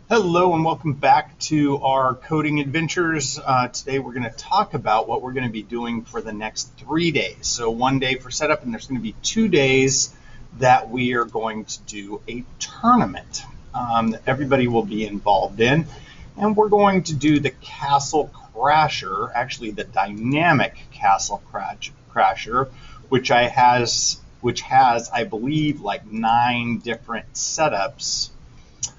Hello and welcome back to our coding adventures. Today we're going to talk about what we're going to be doing for the next 3 days. So 1 day for setup, and there's going to be 2 days that we are going to do a tournament that everybody will be involved in. And we're going to do the Castle Crasher, actually the dynamic Castle Crasher, which has, I believe, like 9 different setups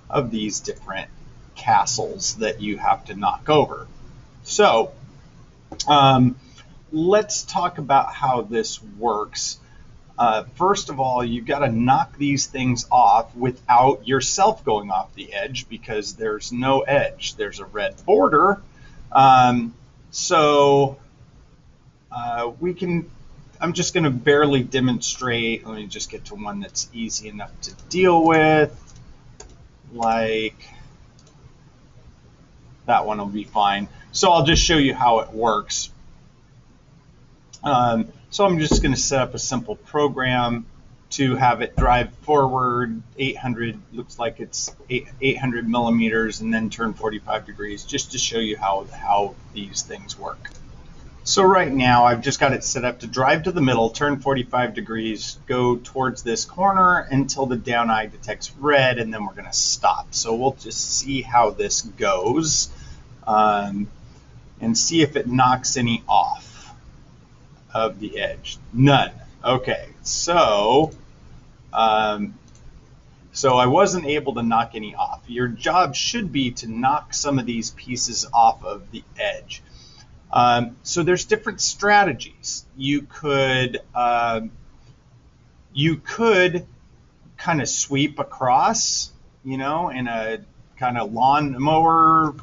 of these different castles that you have to knock over. So let's talk about how this works. First of all, you've got to knock these things off without yourself going off the edge, because there's no edge. There's a red border. I'm just going to barely demonstrate. Let me just get to one that's easy enough to deal with. Like that one will be fine. So I'll just show you how it works. So I'm just going to set up a simple program to have it drive forward 800, looks like it's 800 millimeters, and then turn 45 degrees, just to show you how these things work. So right now I've just got it set up to drive to the middle, turn 45 degrees, go towards this corner until the down eye detects red, and then we're going to stop. So we'll just see how this goes and see if it knocks any off of the edge. None. Okay, so I wasn't able to knock any off. Your job should be to knock some of these pieces off of the edge. So there's different strategies. You could kind of sweep across, in a kind of lawnmower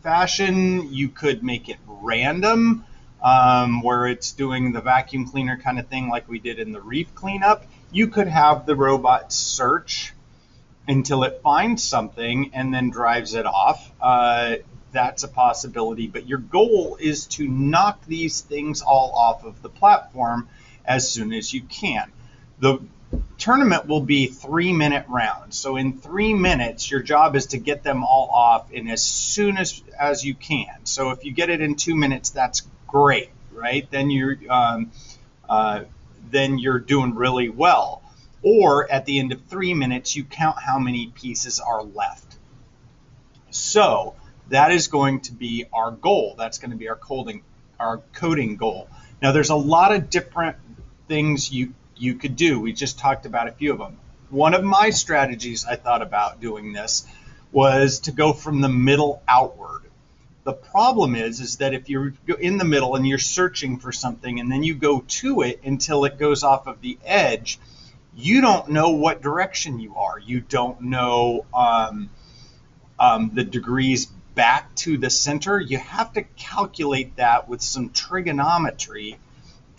fashion. You could make it random, where it's doing the vacuum cleaner kind of thing like we did in the reef cleanup. You could have the robot search until it finds something and then drives it off. That's a possibility, but your goal is to knock these things all off of the platform as soon as you can. The tournament will be 3-minute rounds. So in 3 minutes, your job is to get them all off in as soon as you can. So if you get it in 2 minutes, that's great, right? Then you're doing really well. Or at the end of 3 minutes, you count how many pieces are left. So that is going to be our goal. That's going to be our coding goal. Now, there's a lot of different things you could do. We just talked about a few of them. One of my strategies I thought about doing this was to go from the middle outward. The problem is that if you're in the middle and you're searching for something and then you go to it until it goes off of the edge, you don't know what direction you are. You don't know the degrees back to the center. You have to calculate that with some trigonometry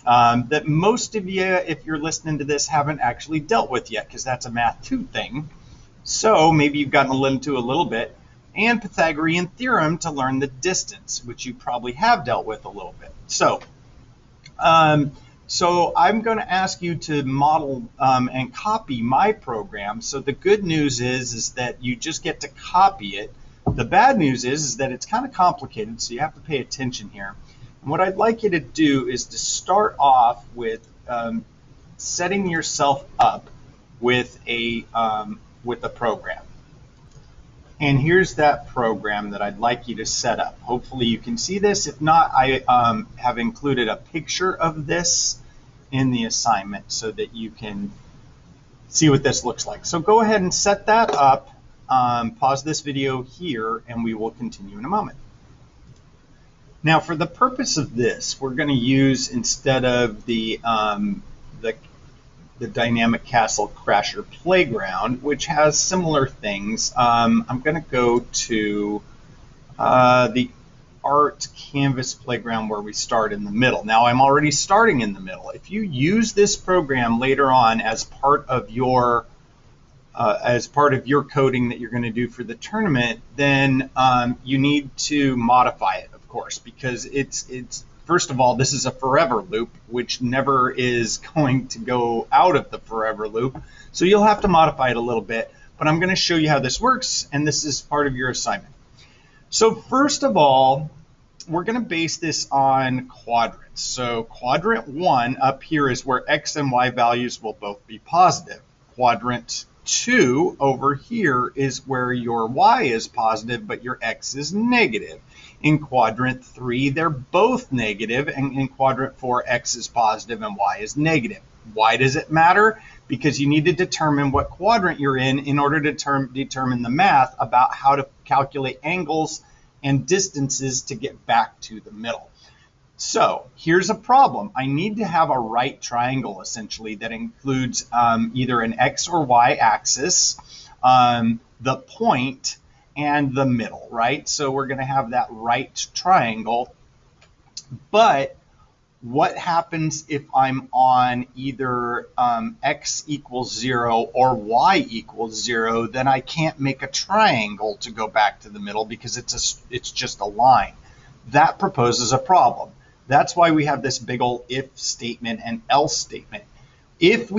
that most of you, if you're listening to this, haven't actually dealt with yet, because that's a Math 2 thing. So maybe you've gotten into a little bit, and Pythagorean theorem to learn the distance, which you probably have dealt with a little bit. So I'm going to ask you to model and copy my program. So the good news is that you just get to copy it. The bad news is that it's kind of complicated, so you have to pay attention here. And what I'd like you to do is to start off with setting yourself up with a program. And here's that program that I'd like you to set up. Hopefully you can see this. If not, I have included a picture of this in the assignment so that you can see what this looks like. So go ahead and set that up. Pause this video here, and we will continue in a moment. Now, for the purpose of this, we're going to use, instead of the Dynamic Castle Crasher Playground, which has similar things, I'm going to go to the Art Canvas Playground, where we start in the middle. Now, I'm already starting in the middle. If you use this program later on as part of your coding that you're going to do for the tournament, then you need to modify it, of course, because it's first of all, this is a forever loop, which never is going to go out of the forever loop. So you'll have to modify it a little bit. but I'm going to show you how this works, and this is part of your assignment. So first of all, we're going to base this on quadrants. So quadrant 1 up here is where x and y values will both be positive. Quadrant 2 over here is where your y is positive, but your x is negative. In quadrant 3, they're both negative, and in quadrant 4, x is positive and y is negative. Why does it matter? Because you need to determine what quadrant you're in order to determine the math about how to calculate angles and distances to get back to the middle. So here's a problem. I need to have a right triangle, essentially, that includes either an x or y axis, the point, and the middle, right? So we're going to have that right triangle. But what happens if I'm on either x equals 0 or y equals 0? Then I can't make a triangle to go back to the middle because it's just a line. That proposes a problem. That's why we have this big old if statement and else statement. If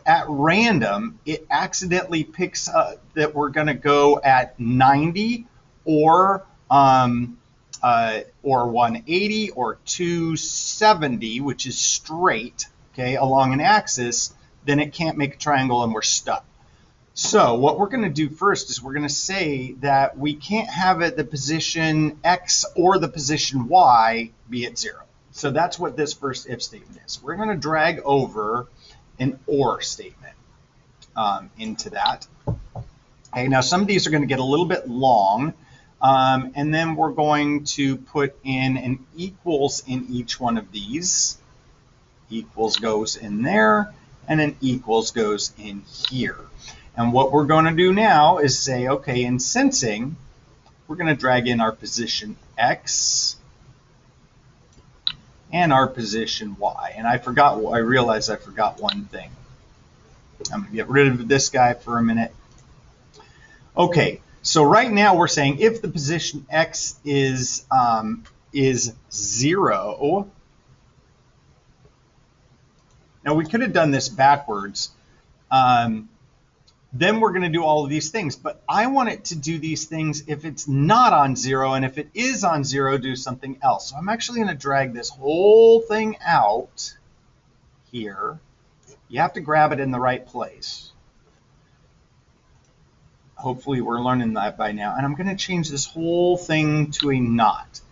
at random it accidentally picks that we're going to go at 90 or 180 or 270, which is straight, okay, along an axis, then it can't make a triangle and we're stuck. So what we're going to do first is we're going to say that we can't have it the position x or the position y be at 0. So that's what this first if statement is. We're going to drag over an or statement into that. Okay, now some of these are going to get a little bit long, and then we're going to put in an equals in each one of these. Equals goes in there, and an equals goes in here. And what we're going to do now is say, okay, in sensing, we're going to drag in our position x and our position y. And I realized I forgot one thing. I'm going to get rid of this guy for a minute. Okay, so right now we're saying if the position x is 0, now we could have done this backwards. Then we're going to do all of these things, but I want it to do these things if it's not on 0, and if it is on 0, do something else. So I'm actually going to drag this whole thing out here. You have to grab it in the right place. Hopefully we're learning that by now. And I'm going to change this whole thing to a not.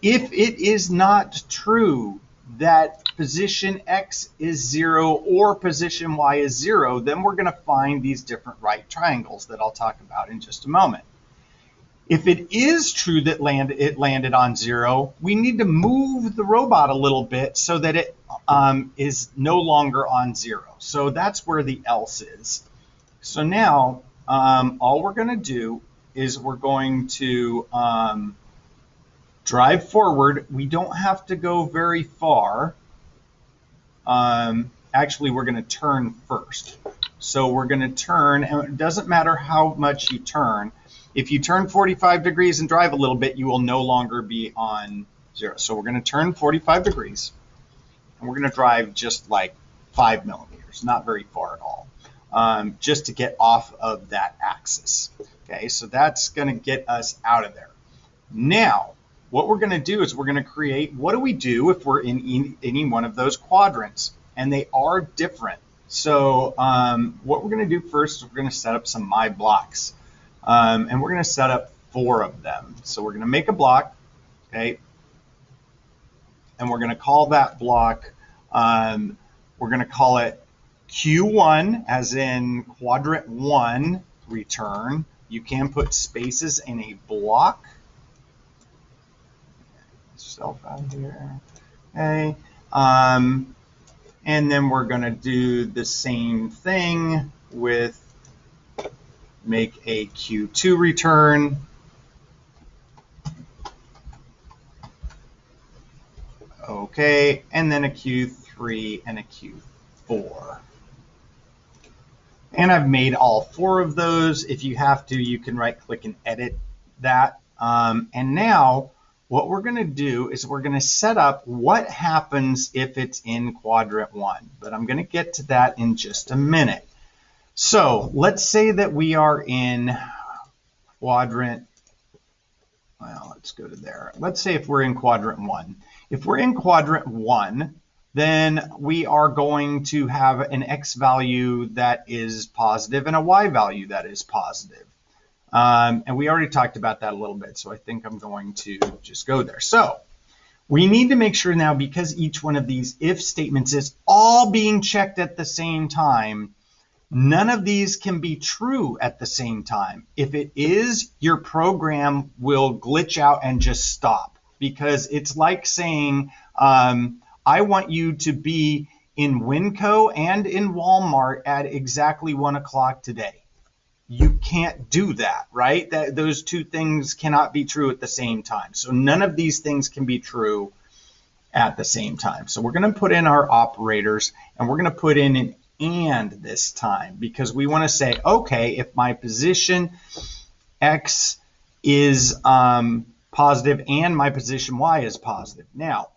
If it is not true that position x is 0 or position y is 0, then we're going to find these different right triangles that I'll talk about in just a moment. If it is true that it landed on 0, we need to move the robot a little bit so that it is no longer on 0. So that's where the else is. So now all we're going to do is we're going to drive forward. We don't have to go very far. Actually, we're going to turn first. So we're going to turn, and it doesn't matter how much you turn. If you turn 45 degrees and drive a little bit, you will no longer be on 0. So we're going to turn 45 degrees, and we're going to drive just like 5 millimeters, not very far at all, just to get off of that axis. Okay, so that's going to get us out of there. Now, what we're going to do is we're going to create, what do we do if we're in any one of those quadrants? And they are different. So what we're going to do first is we're going to set up some my blocks. And we're going to set up 4 of them. So we're going to make a block, okay? And we're going to call that block, we're going to call it Q1, as in quadrant 1 return. You can put spaces in a block. Self out here. Okay. And then we're going to do the same thing with make a Q2 return. Okay, and then a Q3 and a Q4. And I've made all 4 of those. If you have to, you can right click and edit that. And now what we're going to do is we're going to set up what happens if it's in quadrant 1. But I'm going to get to that in just a minute. So let's say that we are in quadrant, well, let's go to there. Let's say if we're in quadrant 1. If we're in quadrant 1, then we are going to have an x value that is positive and a y value that is positive. And we already talked about that a little bit, so I think I'm going to just go there. So we need to make sure now, because each one of these if statements is all being checked at the same time, none of these can be true at the same time. If it is, your program will glitch out and just stop, because it's like saying, I want you to be in Winco and in Walmart at exactly 1 o'clock today. You can't do that, right? Those two things cannot be true at the same time. So none of these things can be true at the same time. So we're going to put in our operators, and we're going to put in an and this time, because we want to say, okay, if my position x is positive and my position y is positive. Now,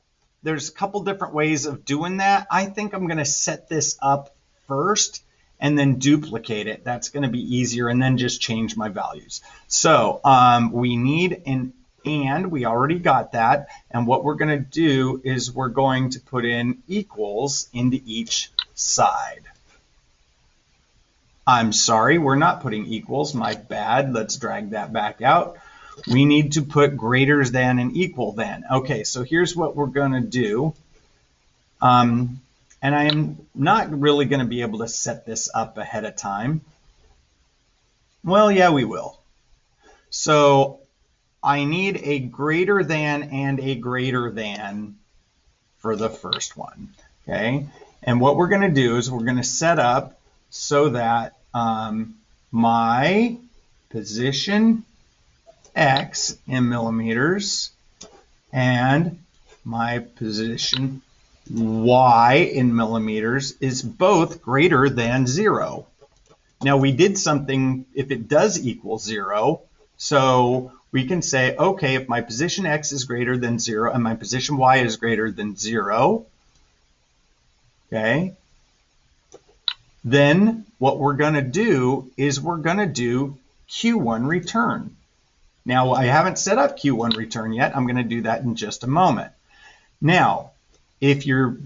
there's a couple different ways of doing that. I think I'm going to set this up first and then duplicate it. That's going to be easier, and then just change my values. So we need an and, we already got that. And what we're going to do is we're going to put in equals into each side. I'm sorry, we're not putting equals, my bad. Let's drag that back out. We need to put greater than and equal than. Okay, so here's what we're going to do. And I am not really going to be able to set this up ahead of time. Well, yeah, we will. So I need a greater than and a greater than for the first one. Okay, and what we're going to do is we're going to set up so that my position x in millimeters and my position y in millimeters is both greater than 0. Now we did something if it does equal 0, so we can say, okay, if my position x is greater than 0 and my position y is greater than 0, okay, then what we're going to do is we're going to do Q1 return. Now, I haven't set up Q1 return yet. I'm going to do that in just a moment. Now, if you're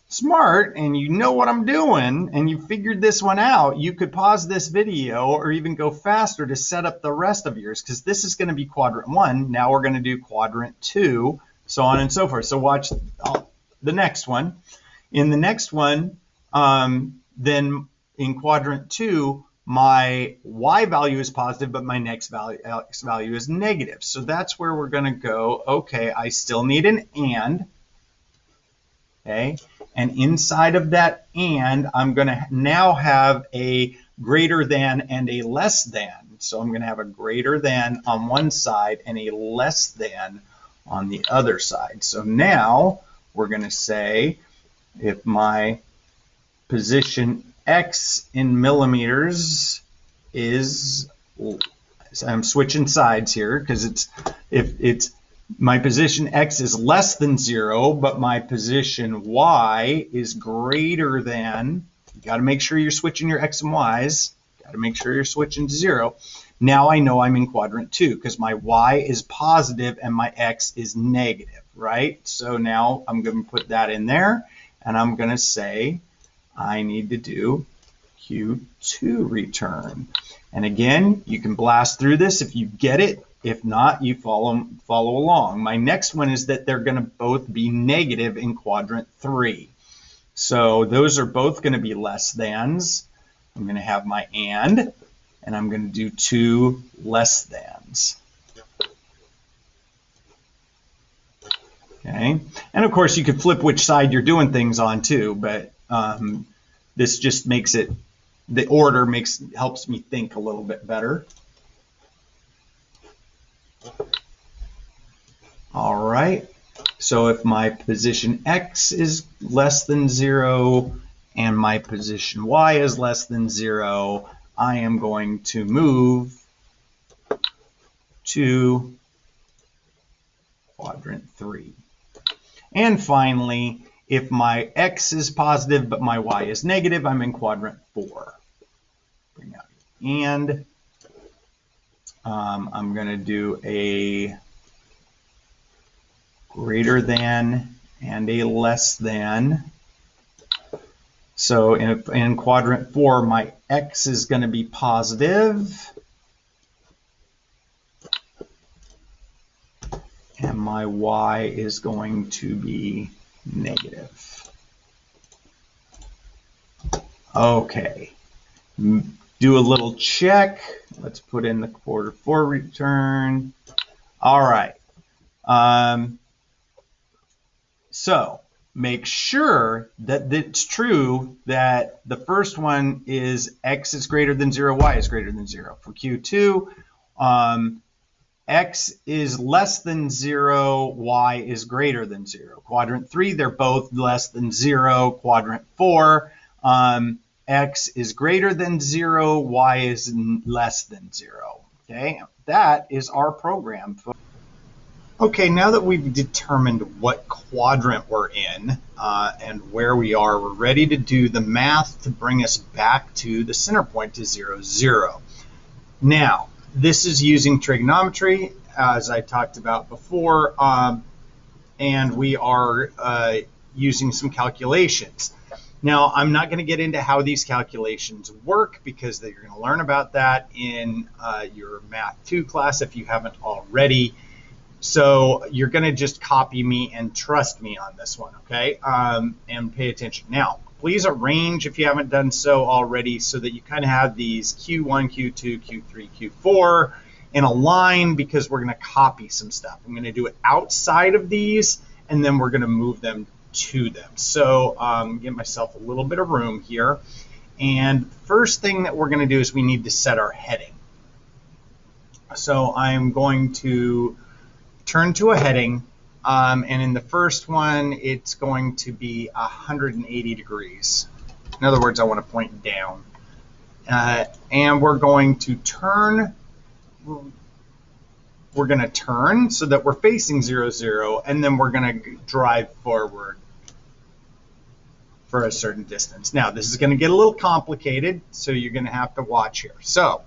smart and you know what I'm doing and you figured this one out, you could pause this video or even go faster to set up the rest of yours, because this is going to be quadrant 1. Now we're going to do quadrant 2, so on and so forth. So watch the next one. In the next one, then in quadrant 2, my y value is positive, but my next value, x value is negative. So that's where we're going to go, okay, I still need an and. Okay, and inside of that and, I'm going to now have a greater than and a less than. So I'm going to have a greater than on one side and a less than on the other side. So now we're going to say if my position x in millimeters is, I'm switching sides here because if my position x is less than 0, but my position y is greater than, you got to make sure you're switching your x and y's, got to make sure you're switching to 0. Now I know I'm in quadrant 2 because my y is positive and my x is negative, right? So now I'm going to put that in there, and I'm going to say I need to do Q2 return. And again, you can blast through this if you get it. If not, you follow along. My next one is that they're going to both be negative in quadrant 3. So those are both going to be less thans. I'm going to have my and I'm going to do 2 less thans. Okay, and of course you could flip which side you're doing things on too, but this just makes it, the order helps me think a little bit better. All right, so if my position x is less than 0 and my position y is less than 0, I am going to move to quadrant 3. And finally, if my x is positive but my y is negative, I'm in quadrant 4. bring out and. I'm going to do a greater than and a less than. So in quadrant 4, my x is going to be positive, and my y is going to be negative. Okay. Do a little check. Let's put in the quarter 4 return. All right. So make sure that it's true that the first one is x is greater than 0, y is greater than 0. For Q2, x is less than 0, y is greater than 0. Quadrant 3, they're both less than 0. Quadrant 4, x is greater than 0, y is less than 0. Okay, that is our program. Okay, now that we've determined what quadrant we're in and where we are, we're ready to do the math to bring us back to the center point to 0, 0. Now, this is using trigonometry, as I talked about before, and we are using some calculations. Now, I'm not going to get into how these calculations work because you're going to learn about that in your Math 2 class if you haven't already. So you're going to just copy me and trust me on this one, okay? And pay attention. Now, please arrange if you haven't done so already so that you kind of have these Q1, Q2, Q3, Q4 in a line because we're going to copy some stuff. I'm going to do it outside of these, and then we're going to move them to them. So get myself a little bit of room here. And first thing that we're going to do is we need to set our heading. So I'm going to turn to a heading, and in the first one, it's going to be 180 degrees. In other words, I want to point down. And we're going to turn. We're going to turn so that we're facing 0, 0, and then we're going to drive forward for a certain distance. Now, this is going to get a little complicated, so you're going to have to watch here. So,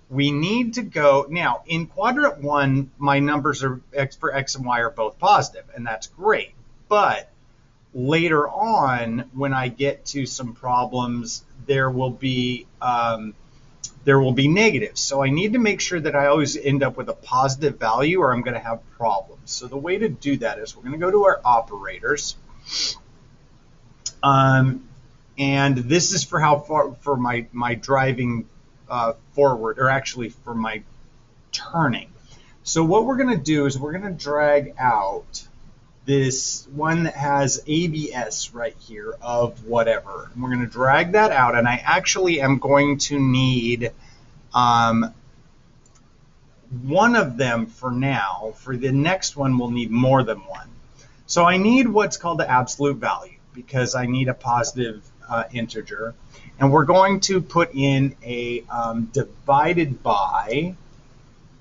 we need to go, now, in quadrant 1, my numbers are for x and y are both positive, and that's great. But later on, when I get to some problems, there will be negatives. So I need to make sure that I always end up with a positive value or I'm going to have problems. So the way to do that is we're going to go to our operators. And this is for how far, for my driving forward, or actually for my turning. So what we're going to do is we're going to drag out this one that has ABS right here of whatever. And we're going to drag that out, and I actually am going to need one of them for now. For the next one, we'll need more than one. So I need what's called the absolute value because I need a positive integer. And we're going to put in a divided by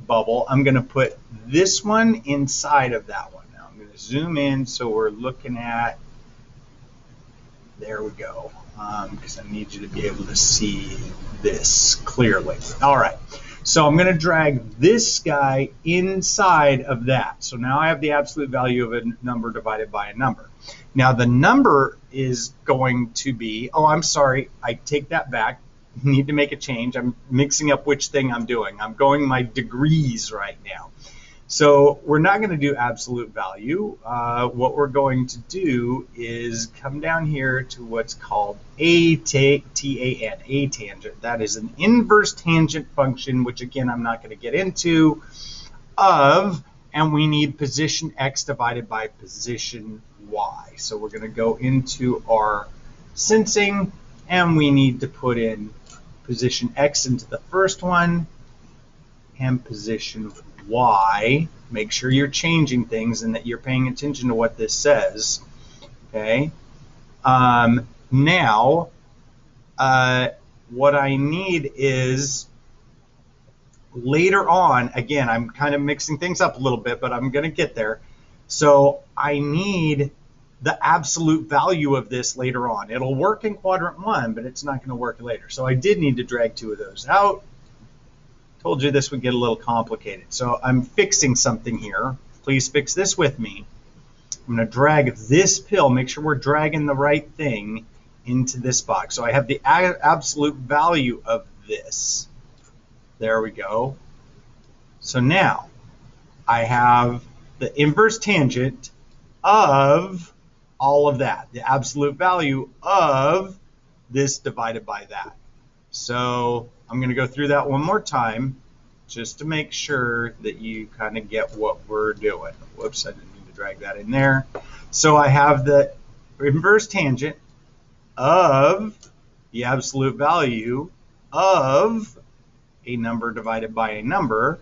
bubble. I'm going to put this one inside of that one. Now I'm going to zoom in so we're looking at, there we go, because I need you to be able to see this clearly. All right, so I'm going to drag this guy inside of that. So now I have the absolute value of a number divided by a number. Now the number is going to be, oh, I'm sorry, I take that back. Need to make a change. I'm mixing up which thing I'm doing. I'm going my degrees right now. So we're not going to do absolute value. What we're going to do is come down here to what's called a tangent. A tangent. That is an inverse tangent function, which again I'm not going to get into, and we need position x divided by position y. So we're going to go into our sensing, and we need to put in position x into the first one and position y. Make sure you're changing things and that you're paying attention to what this says. Okay. Now, what I need is later on, again, I'm kind of mixing things up a little bit, but I'm going to get there. So I need the absolute value of this later on. It'll work in quadrant 1, but it's not going to work later. So I did need to drag 2 of those out. Told you this would get a little complicated. So I'm fixing something here. Please fix this with me. I'm going to drag this pill, make sure we're dragging the right thing into this box. So I have the absolute value of this. There we go. So now I have the inverse tangent of all of that, the absolute value of this divided by that. So I'm going to go through that one more time just to make sure that you kind of get what we're doing. Whoops, I didn't mean to drag that in there. So I have the inverse tangent of the absolute value of a number divided by a number,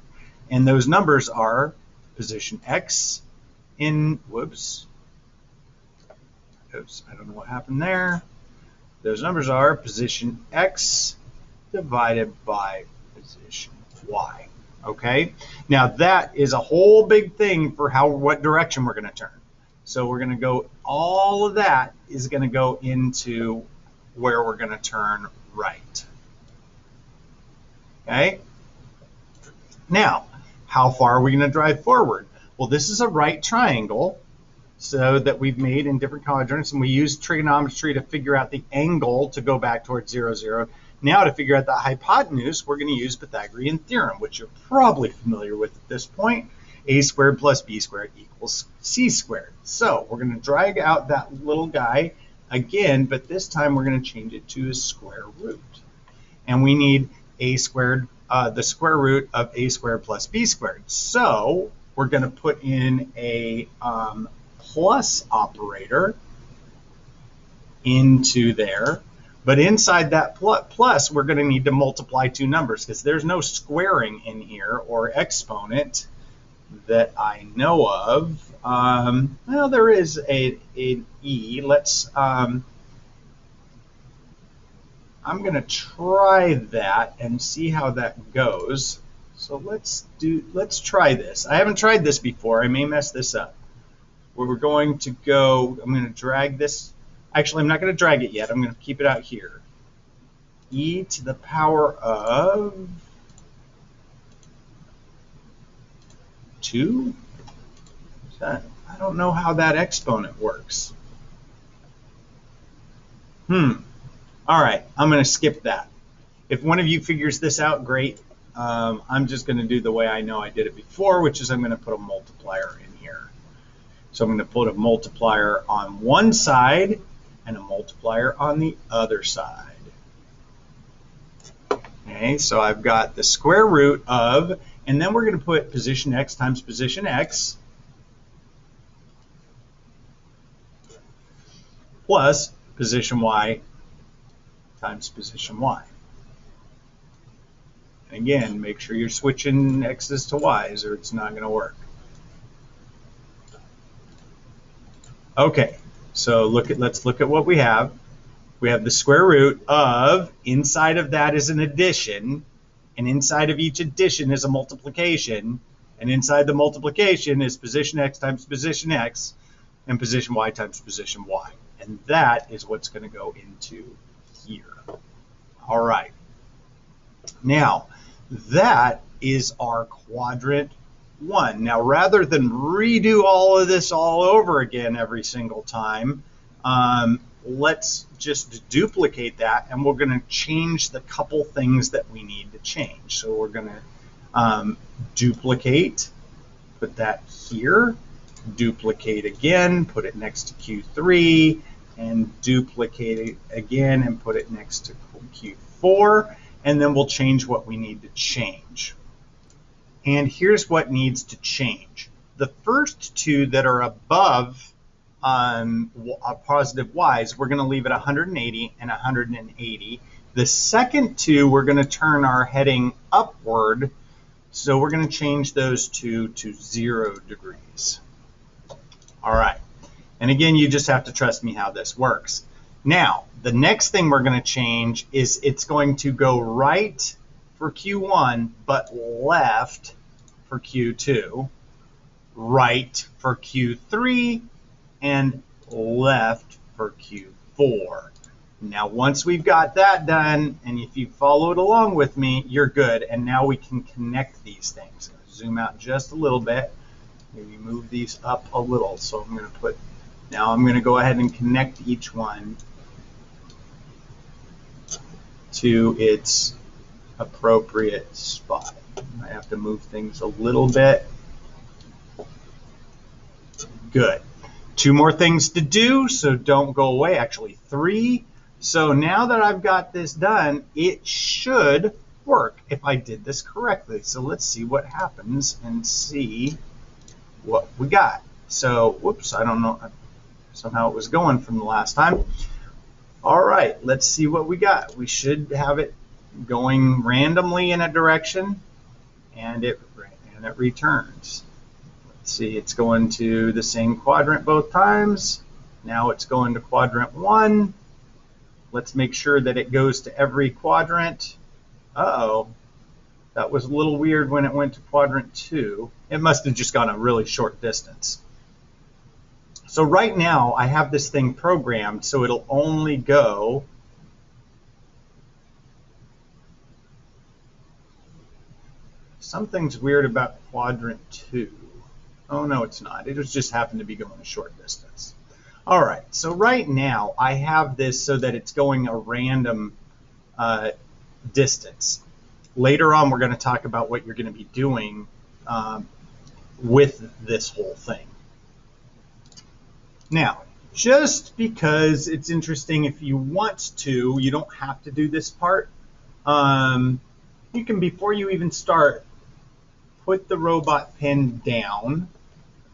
and those numbers are position x in, oops, I don't know what happened there. Those numbers are position x divided by position y. Okay, now that is a whole big thing for what direction we're going to turn. So we're going to go, all of that is going to go into where we're going to turn right. Okay, now how far are we going to drive forward? Well, this is a right triangle, so that we've made in different quadrants, and we use trigonometry to figure out the angle to go back towards 0, 0. Now to figure out the hypotenuse, we're going to use Pythagorean theorem, which you're probably familiar with at this point. A squared plus b squared equals c squared. So we're going to drag out that little guy again, but this time we're going to change it to a square root. And we need a squared, the square root of a squared plus b squared. So we're going to put in a plus operator into there, but inside that plus we're going to need to multiply 2 numbers because there's no squaring in here or exponent that I know of. Well, there is an e. Let's I'm going to try that and see how that goes. So let's try this. I haven't tried this before. I may mess this up. We're going to go, I'm going to drag this. Actually, I'm not going to drag it yet. I'm going to keep it out here. E to the power of 2? I don't know how that exponent works. All right, I'm going to skip that. If one of you figures this out, great. I'm just going to do the way I know I did it before, which is I'm going to put a multiplier in here. So I'm going to put a multiplier on one side and a multiplier on the other side. Okay, so I've got the square root of, and then we're going to put position x times position x plus position y times position y. And again, make sure you're switching x's to y's or it's not going to work. Okay, so let's look at what we have. We have the square root of, inside of that is an addition, and inside of each addition is a multiplication, and inside the multiplication is position x times position x, and position y times position y. And that is what's going to go into here. All right. Now, that is our quadrant 1. Now, rather than redo all of this all over again every single time, let's just duplicate that, and we're going to change the couple things that we need to change. So we're going to duplicate, put that here, duplicate again, put it next to Q3, and duplicate it again and put it next to Q4, and then we'll change what we need to change. And here's what needs to change. The first 2 that are above positive y's, we're going to leave it 180 and 180. The second 2, we're going to turn our heading upward, so we're going to change those 2 to 0 degrees. All right. And again, you just have to trust me how this works. Now, the next thing we're going to change is it's going to go right for Q1, but left for Q2, right for Q3, and left for Q4. Now, once we've got that done, and if you followed along with me, you're good. And now we can connect these things. Zoom out just a little bit. Maybe move these up a little. So I'm going to put, now I'm going to go ahead and connect each one to its appropriate spot. I have to move things a little bit. Good. 2 more things to do, so don't go away. Actually, 3. So now that I've got this done, it should work if I did this correctly. So let's see what happens and see what we got. So, whoops, I don't know. Somehow it was going from the last time. All right, let's see what we got. We should have it going randomly in a direction, and it returns. Let's see, it's going to the same quadrant both times. Now it's going to quadrant 1. Let's make sure that it goes to every quadrant. Uh-oh, that was a little weird when it went to quadrant 2. It must have just gone a really short distance. So right now I have this thing programmed so it'll only go something's weird about quadrant 2. Oh no, it's not. It just happened to be going a short distance. All right, so right now I have this so that it's going a random distance. Later on, we're going to talk about what you're going to be doing with this whole thing. Now, just because it's interesting, if you want to, you don't have to do this part. You can, before you even start, put the robot pin down,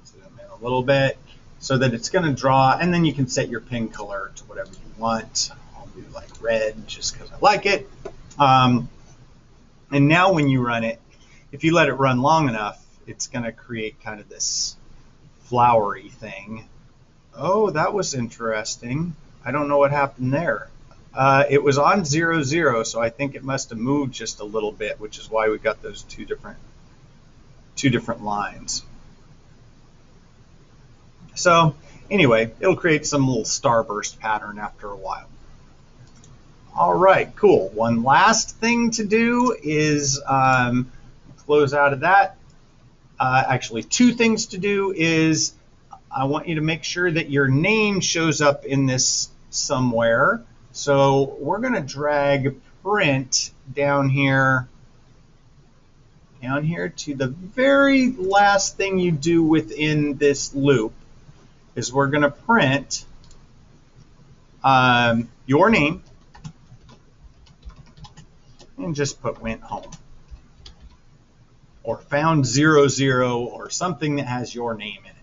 zoom in a little bit, so that it's going to draw, and then you can set your pin color to whatever you want. I'll do like red just because I like it. And now when you run it, if you let it run long enough, it's going to create kind of this flowery thing. Oh, that was interesting. I don't know what happened there. It was on 0, 0, so I think it must have moved just a little bit, which is why we got those two different lines. So anyway, it'll create some little starburst pattern after a while. All right, cool. One last thing to do is close out of that. Actually, 2 things to do is I want you to make sure that your name shows up in this somewhere. So we're going to drag print down here to the very last thing you do within this loop is we're going to print your name and just put went home or found 0, 0 or something that has your name in it.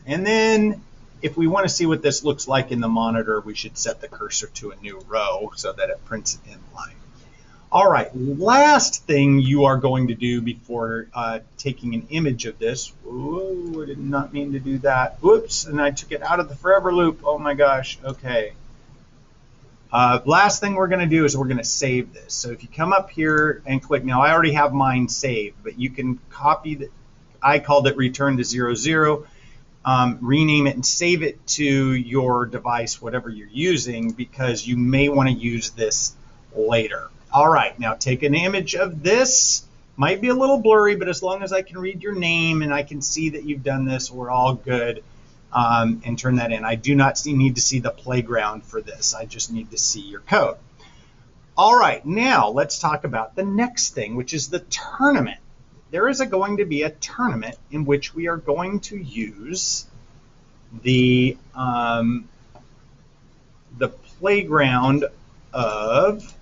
And then if we want to see what this looks like in the monitor, we should set the cursor to a new row so that it prints it in line. All right, last thing you are going to do before taking an image of this. Whoa, I did not mean to do that. Whoops, and I took it out of the forever loop. Oh my gosh, okay. Last thing we're going to do is we're going to save this. So if you come up here and click, now I already have mine saved, but you can copy the, I called it return to 0, 0. Rename it and save it to your device, whatever you're using, because you may want to use this later. All right, now take an image of this. Might be a little blurry, but as long as I can read your name and I can see that you've done this, we're all good. And turn that in. I do not need to see the playground for this. I just need to see your code. All right, now let's talk about the next thing, which is the tournament. There is going to be a tournament in which we are going to use the playground of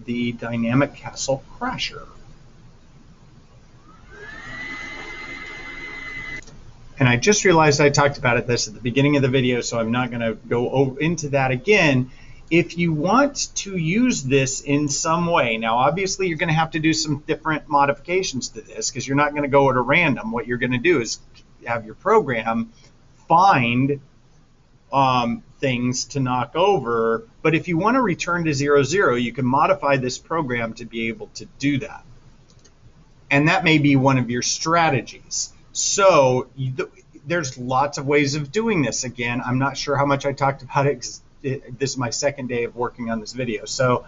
the Dynamic Castle Crasher. And I just realized I talked about this at the beginning of the video, so I'm not going to go into that again. If you want to use this in some way, now obviously you're going to have to do some different modifications to this because you're not going to go at a random. What you're going to do is have your program find things to knock over. But if you want to return to 0, 0, you can modify this program to be able to do that. And that may be one of your strategies. So there's lots of ways of doing this. Again, I'm not sure how much I talked about it, 'cause this is my second day of working on this video. So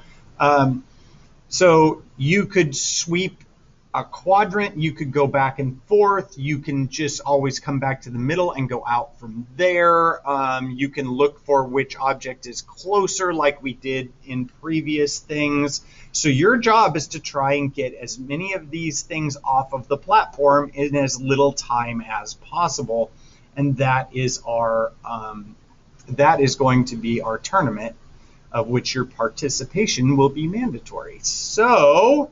you could sweep a quadrant, you could go back and forth, you can just always come back to the middle and go out from there. You can look for which object is closer, like we did in previous things. So your job is to try and get as many of these things off of the platform in as little time as possible. And that is going to be our tournament, of which your participation will be mandatory. So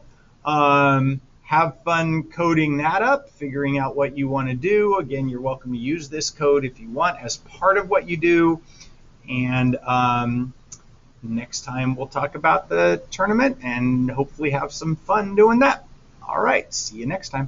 have fun coding that up, figuring out what you want to do. Again, you're welcome to use this code if you want as part of what you do. And next time we'll talk about the tournament and hopefully have some fun doing that. All right, see you next time.